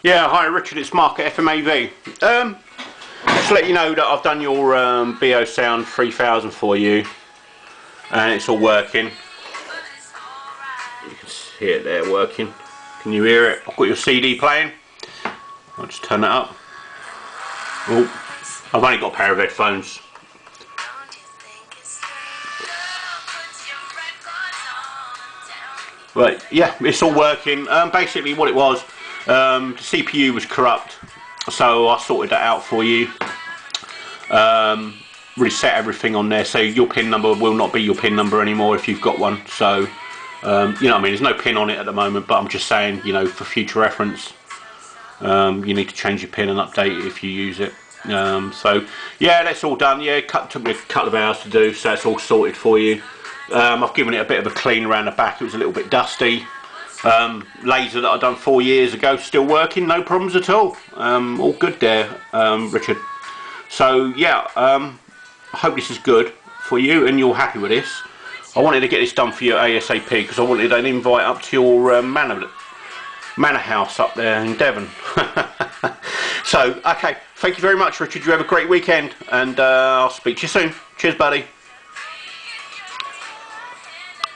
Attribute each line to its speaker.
Speaker 1: Yeah, hi Richard, it's Mark at FMAV. Just to let you know that I've done your Beosound 3000 for you, and it's all working. You can see it there working. Can you hear it? I've got your CD playing. I'll just turn that up. Oh, I've only got a pair of headphones. Right, yeah, it's all working. Basically what it was, the CPU was corrupt, so I sorted that out for you. Reset everything on there, so your PIN number will not be your PIN number anymore if you've got one. So, you know what I mean, there's no PIN on it at the moment, but I'm just saying, you know, for future reference, you need to change your PIN and update it if you use it. So, yeah, that's all done. Yeah, it took me a couple of hours to do, so it's all sorted for you. I've given it a bit of a clean around the back. It was a little bit dusty. Laser that I done 4 years ago, still working, no problems at all. All good there, Richard. So yeah, I hope this is good for you and you're happy with this. I wanted to get this done for you ASAP because I wanted an invite up to your manor house up there in Devon. So okay, thank you very much, Richard. You have a great weekend, and I'll speak to you soon. Cheers, buddy.